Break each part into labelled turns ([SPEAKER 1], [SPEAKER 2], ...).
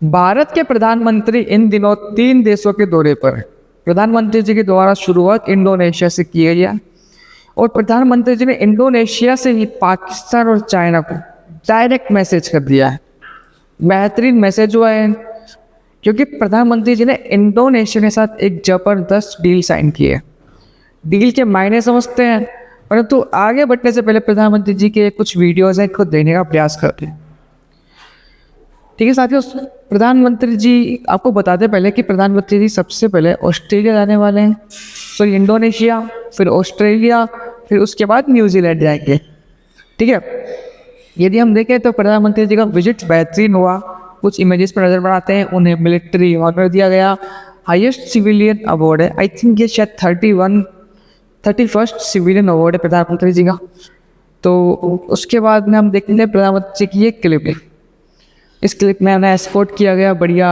[SPEAKER 1] भारत के प्रधानमंत्री इन दिनों 3 देशों के दौरे पर हैं। प्रधानमंत्री जी के द्वारा शुरुआत इंडोनेशिया से की गई है और प्रधानमंत्री जी ने इंडोनेशिया से ही पाकिस्तान और चाइना को डायरेक्ट मैसेज कर दिया है। बेहतरीन मैसेज हुआ है क्योंकि प्रधानमंत्री जी ने इंडोनेशिया के साथ एक ज़बरदस्त डील साइन की है। डील के मायने समझते हैं, परंतु आगे बढ़ने से पहले प्रधानमंत्री जी के कुछ वीडियोज़ हैं को देखने का प्रयास करते हैं। ठीक है साथियों, प्रधानमंत्री जी आपको बताते पहले कि प्रधानमंत्री जी सबसे पहले ऑस्ट्रेलिया जाने वाले हैं, फिर इंडोनेशिया, फिर ऑस्ट्रेलिया, फिर उसके बाद न्यूजीलैंड जाएंगे। ठीक है, यदि हम देखें तो प्रधानमंत्री जी का विजिट बेहतरीन हुआ। कुछ इमेजेस पर नज़र बनाते हैं, उन्हें मिलिट्री ऑनर दिया गया, हाईएस्ट सिविलियन अवार्ड है। आई थिंक ये शायद 31st सिविलियन अवार्ड है प्रधानमंत्री जी का। तो उसके बाद में हम देखते हैं प्रधानमंत्री जी की एक क्लिप है। इस क्लिप में उन्हें एस्कॉर्ट किया गया बढ़िया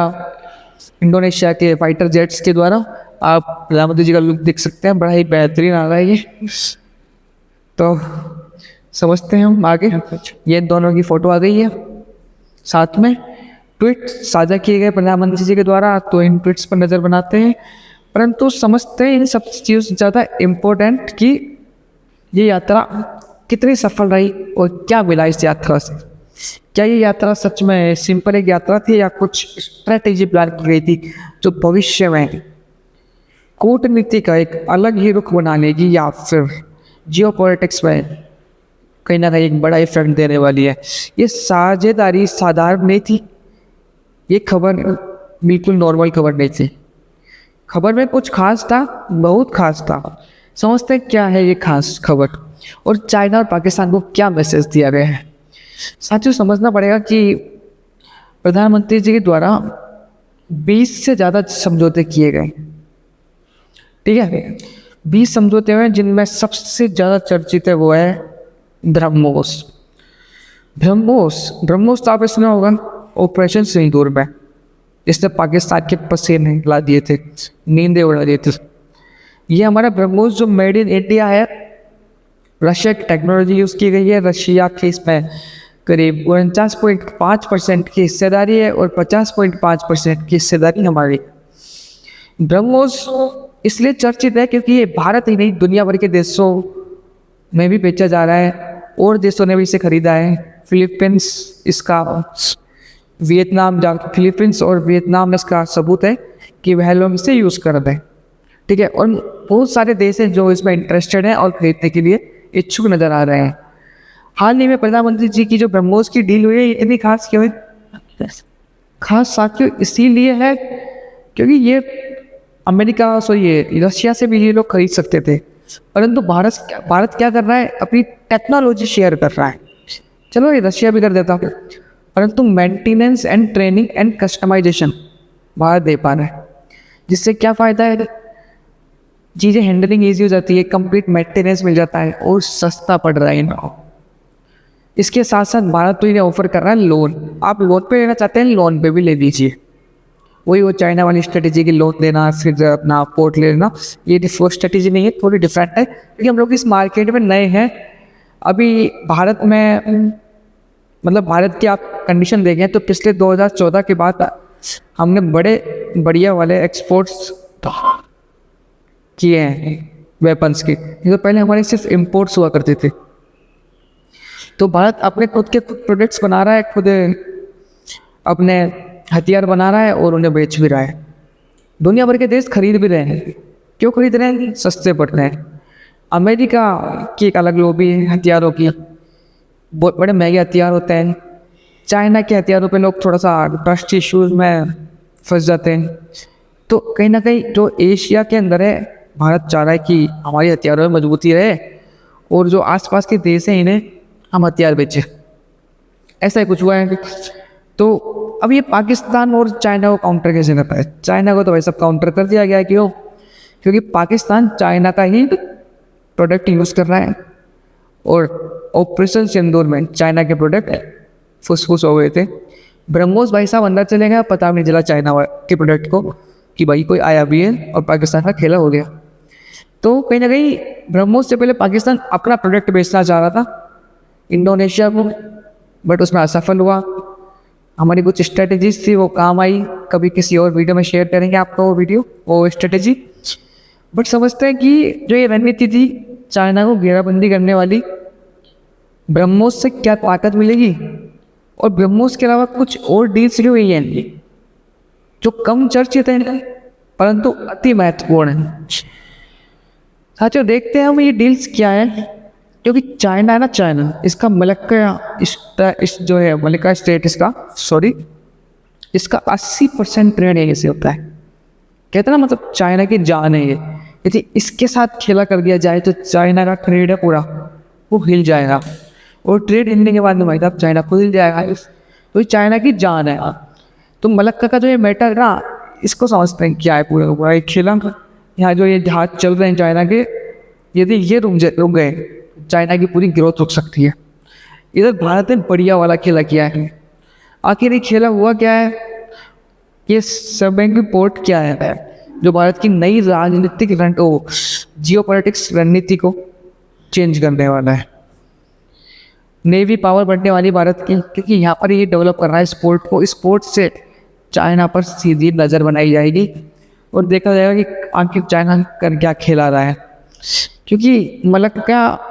[SPEAKER 1] इंडोनेशिया के फाइटर जेट्स के द्वारा। आप प्रधानमंत्री जी का लुक देख सकते हैं, बड़ा ही बेहतरीन आ रहा है ये। तो समझते हैं हम आगे। ये दोनों की फ़ोटो आ गई है, साथ में ट्वीट साझा किए गए प्रधानमंत्री जी के द्वारा। तो इन ट्वीट्स पर नज़र बनाते हैं, परंतु समझते हैं इन सब चीज़ों से ज़्यादा इम्पोर्टेंट कि ये यात्रा कितनी सफल रही और क्या मिला इस यात्रा से। क्या ये यात्रा सच में सिंपल एक यात्रा थी या कुछ स्ट्रैटेजी प्लान की गई थी जो भविष्य में कूटनीति का एक अलग ही रुख बना लेगी या फिर जियोपॉलिटिक्स में कहीं ना कहीं एक बड़ा इफेक्ट देने वाली है। ये साझेदारी साधारण नहीं थी, ये खबर बिल्कुल नॉर्मल खबर नहीं थी। खबर में कुछ खास था, बहुत खास था। समझते हैं क्या है ये खास खबर और चाइना और पाकिस्तान को क्या मैसेज दिया गया है। साथियों, समझना पड़ेगा कि प्रधानमंत्री जी के द्वारा 20 से ज़्यादा समझौते किए गए। ठीक है, 20 समझौते हुए जिनमें सबसे ज़्यादा चर्चित है वो है ब्रह्मोस। ब्रह्मोस तो आपने सुना होगा, ऑपरेशन सिंदूर में जिसने पाकिस्तान के पसीने हिला दिए थे, नींदें उड़ा दिए थे। ये हमारा ब्रह्मोस जो मेड इन इंडिया है, रशिया की टेक्नोलॉजी यूज़ की गई है। रशिया के इसमें करीब 49.5% की हिस्सेदारी है और 50.5% की हिस्सेदारी हमारी। ब्रह्मोस इसलिए चर्चित है क्योंकि ये भारत ही नहीं दुनिया भर के देशों में भी बेचा जा रहा है और देशों ने भी इसे खरीदा है। फिलीपींस इसका फिलीपींस और वियतनाम इसका सबूत है कि वह लोग इसे यूज़ कर रहे हैं। ठीक है, और बहुत सारे देश हैं जो इसमें इंटरेस्टेड हैं और खरीदने के लिए इच्छुक नज़र आ रहे हैं। हाल ही में प्रधानमंत्री जी की जो ब्रह्मोस की डील हुई है, ये इतनी खास क्यों है? खास साथियों इसीलिए है क्योंकि ये रशिया से भी ये लोग खरीद सकते थे, परंतु भारत क्या कर रहा है, अपनी टेक्नोलॉजी शेयर कर रहा है। चलो ये रशिया भी कर देता, परंतु maintenance and training and customization Bharat दे पा रहा है। जिससे क्या फ़ायदा है, चीज़ें हैंडलिंग ईजी हो जाती है, कंप्लीट मेंटेनेंस मिल जाता है और सस्ता पड़ रहा है इनको। इसके साथ साथ भारत तो इन्हें ऑफर कर रहा है लोन। आप लोन पे लेना चाहते हैं, लोन पे भी ले लीजिए। वही वो चाइना वाली स्ट्रेटेजी की लोन देना फिर अपना पोर्ट ले लेना, ये वो स्ट्रेटेजी नहीं है, थोड़ी डिफरेंट है क्योंकि हम लोग इस मार्केट में नए हैं। अभी भारत में मतलब भारत की आप कंडीशन देखें तो पिछले 2014 के बाद हमने बड़े बढ़िया वाले एक्सपोर्ट्स किए हैं वेपन्स के। तो पहले हमारे सिर्फ इंपोर्ट्स हुआ करते थे। तो भारत अपने खुद के खुद प्रोडक्ट्स बना रहा है, खुद अपने हथियार बना रहा है और उन्हें बेच भी रहा है। दुनिया भर के देश खरीद भी रहे हैं। क्यों खरीद रहे हैं? सस्ते पड़ रहे हैं। अमेरिका की एक अलग लॉबी है हथियारों की, बहुत बड़े महंगे हथियार होते हैं। चाइना के हथियारों पे लोग थोड़ा सा ट्रस्ट इश्यूज़ में फंस जाते हैं। तो कहीं ना कहीं जो एशिया के अंदर है, भारत चाह रहा है कि हमारी हथियारों में मजबूती रहे और जो आसपास के देश हैं इन्हें हम हथियार बेचें। ऐसा ही कुछ हुआ है। तो अब ये पाकिस्तान और चाइना को काउंटर कैसे करता है? चाइना को तो भाई सब काउंटर कर दिया गया है। क्यों? क्योंकि पाकिस्तान चाइना का ही प्रोडक्ट यूज़ कर रहा है और ऑपरेशन सिंदूर में चाइना के प्रोडक्ट फुसफुस हो गए थे। ब्रह्मोस भाई साहब अंदर चले गए, पता नहीं चला चाइना के प्रोडक्ट को कि भाई कोई आया भी है और पाकिस्तान का खेला हो गया। तो कहीं ना कहीं ब्रह्मोस से पहले पाकिस्तान अपना प्रोडक्ट बेचना चाह रहा था इंडोनेशिया को, बट उसमें असफल हुआ। हमारी कुछ स्ट्रेटजीज थी वो काम आई, कभी किसी और वीडियो में शेयर करेंगे आपको वो वीडियो, वो स्ट्रेटजी। बट समझते हैं कि जो ये रणनीति थी चाइना को घेराबंदी करने वाली, ब्रह्मोस से क्या ताकत मिलेगी, और ब्रह्मोस के अलावा कुछ और डील्स भी हुई हैं जो कम चर्चित हैं परंतु अति महत्वपूर्ण है। साथियों देखते हैं हम ये डील्स क्या है, क्योंकि चाइना है ना, चाइना इसका मलक्का इस जो है मलक्का स्टेट इसका 80% ट्रेड यहीं से होता है। कहते हैं ना, मतलब चाइना की जान है ये। यदि इसके साथ खेला कर दिया जाए तो चाइना का ट्रेड है पूरा वो हिल जाएगा, और ट्रेड हिलने के बाद में भाई साहब चाइना खुद हिल जाएगा। तो ये चाइना की जान है। तो मलक्का का जो ये मैटर ना, इसको समझते हैं क्या है पूरा पूरा एक खेला। यहाँ जो ये जहाज चल रहे हैं चाइना के, यदि ये रुक गए चाइना की पूरी ग्रोथ रुक सकती है। इधर भारत ने बढ़िया वाला खेला किया है। आखिर ये खेला हुआ क्या है, ये सबेंग पोर्ट क्या है जो भारत की नई राजनीतिक जियोपॉलिटिक्स रणनीति को चेंज करने वाला है। नेवी पावर बढ़ने वाली भारत की, क्योंकि यहाँ पर ये डेवलप कर रहा है स्पोर्ट को। स्पोर्ट से चाइना पर सीधी नज़र बनाई जाएगी और देखा जाएगा कि आखिर चाइना कर क्या खेला रहा है। क्योंकि मलक्का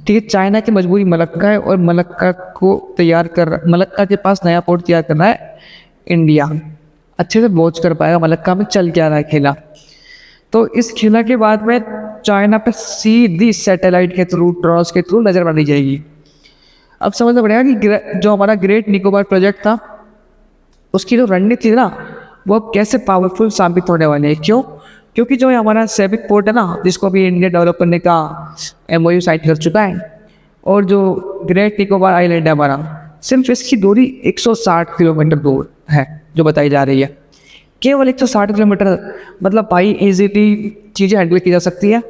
[SPEAKER 1] चाइना की मजबूरी मलक्का है, और मलक्का के पास नया पोर्ट तैयार करना है इंडिया। अच्छे से वॉच कर पाएगा मलक्का में चल क्या रहा है खेला। तो इस खेला के बाद में चाइना पे सीधी सैटेलाइट के थ्रू, ड्रोन्स के थ्रू नज़र बनाई जाएगी। अब समझना पड़ेगा कि जो हमारा ग्रेट निकोबार प्रोजेक्ट था उसकी जो रणनीति थी ना, वो अब कैसे पावरफुल साबित होने वाले हैं। क्यों? क्योंकि जो हमारा सेबिक पोर्ट है ना, जिसको भी इंडिया डेवलप करने का MOU साइन कर चुका है, और जो ग्रेट निकोबार आइलैंड है हमारा, सिर्फ इसकी दूरी 160 किलोमीटर दूर है जो बताई जा रही है। केवल 160 किलोमीटर, मतलब भाई इजीली चीज़ें हैंडल की जा सकती है।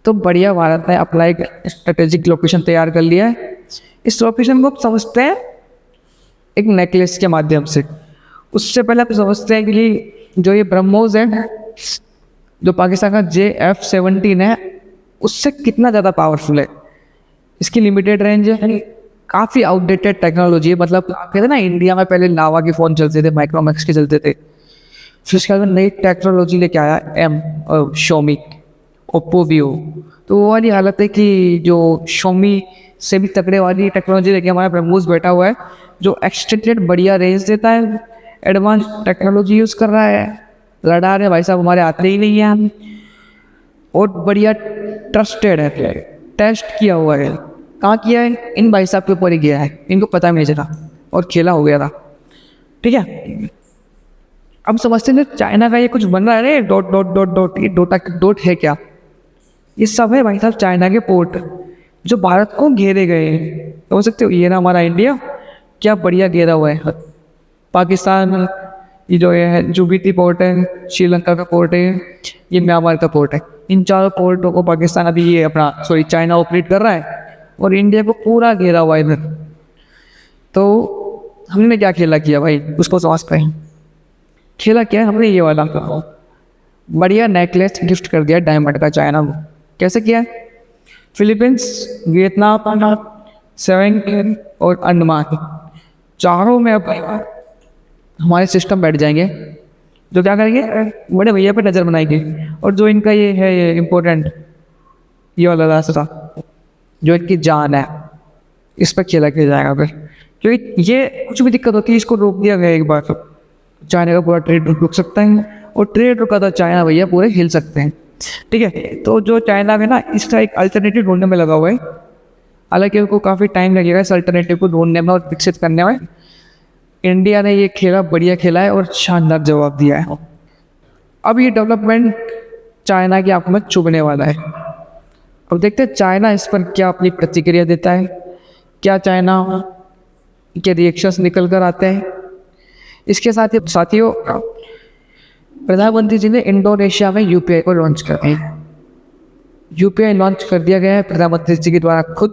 [SPEAKER 1] तो बढ़िया भारत ने अपना एक स्ट्रेटेजिक लोकेशन तैयार कर लिया है। इस लोकेशन को समझते हैं एक नेकलेस के माध्यम से। उससे पहले आप समझते हैं कि जो ये ब्रह्मोस है, जो पाकिस्तान का JF-17 है, उससे कितना ज़्यादा पावरफुल है। इसकी लिमिटेड रेंज है, काफ़ी आउटडेटेड टेक्नोलॉजी है। मतलब कहते हैं ना, इंडिया में पहले लावा के फ़ोन चलते थे, माइक्रोमैक्स के चलते थे, फिर उसके बाद नई टेक्नोलॉजी लेके आया शोमी, ओप्पो, वीवो। तो वो वाली हालत है कि जो शोमी से भी तगड़े वाली टेक्नोलॉजी लेके हमारा ब्रह्मोस बैठा हुआ है, जो एक्सटेंडेड बढ़िया रेंज देता है, एडवांस टेक्नोलॉजी यूज़ कर रहा है। रडार है भाई साहब हमारे आते ही नहीं है, और बढ़िया ट्रस्टेड है, टेस्ट किया हुआ है। कहाँ किया है? इन भाई साहब के ऊपर ही गया है, इनको पता नहीं चला और खेला हो गया था। ठीक है, अब समझते हैं चाइना का ये कुछ बन रहा है, डॉट डॉट डॉट डॉट, ये डॉट है क्या? ये सब है भाई साहब चाइना के पोर्ट जो भारत को घेरे गए हैं। तो हो सकते हो ये ना हमारा इंडिया क्या बढ़िया घेरा हुआ है। पाकिस्तान ये जो है जुबिती पोर्ट है, श्रीलंका का पोर्ट है, ये म्यांमार का पोर्ट है। इन चारों पोर्टों को पाकिस्तान अभी ये चाइना ऑपरेट कर रहा है, और इंडिया को पूरा घेरा हुआ है इधर। तो हमने क्या खेला किया भाई, उसको समझते हैं। खेला क्या है हमने, ये वाला बढ़िया नेकलेस गिफ्ट कर दिया डायमंड का चाइना को। कैसे किया है? फिलीपींस, वियतनाम, सेवेंग और अंडमान, चारों में अब हमारे सिस्टम बैठ जाएंगे, जो क्या करेंगे, बड़े भैया पे नज़र बनाएंगे। और जो इनका ये है, ये इम्पोर्टेंट ये वाला रास्ता जो इनकी जान है, इस पर खेला किया जाएगा फिर। क्योंकि ये कुछ भी दिक्कत होती है इसको रोक दिया गया एक बार, तो चाइना का पूरा ट्रेड रुक सकता है, और ट्रेड रुका तो चाइना भैया पूरे हिल सकते हैं। ठीक है, तो जो चाइना में ना इसका एक अल्टरनेटिव ढूंढने में लगा हुआ है। हालांकि उनको काफ़ी टाइम लगेगा इस अल्टरनेटिव को ढूंढने में और विकसित करने में। इंडिया ने ये खेला बढ़िया खेला है और शानदार जवाब दिया है। अब ये डेवलपमेंट चाइना की आंखों में चुभने वाला है। अब देखते हैं चाइना इस पर क्या अपनी प्रतिक्रिया देता है, क्या चाइना के रिएक्शंस निकल कर आते हैं। इसके साथ ही साथियों, प्रधानमंत्री जी ने इंडोनेशिया में UPI को लॉन्च कर दिया। UPI लॉन्च कर दिया गया है, प्रधानमंत्री जी के द्वारा खुद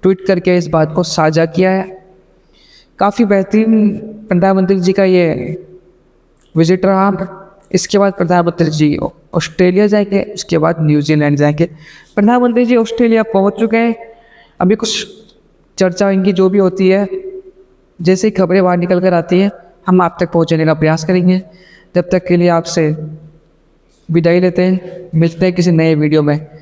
[SPEAKER 1] ट्वीट करके इस बात को साझा किया है। काफ़ी बेहतरीन प्रधानमंत्री जी का ये विजिट रहा। इसके बाद प्रधानमंत्री जी ऑस्ट्रेलिया जाएंगे, उसके बाद न्यूजीलैंड जाएंगे। प्रधानमंत्री जी ऑस्ट्रेलिया पहुंच चुके हैं। अभी कुछ चर्चा इनकी जो भी होती है जैसे ही खबरें बाहर निकल कर आती है हम आप तक पहुँचाने का प्रयास करेंगे। तब तक के लिए आपसे विदाई लेते हैं, मिलते हैं किसी नए वीडियो में।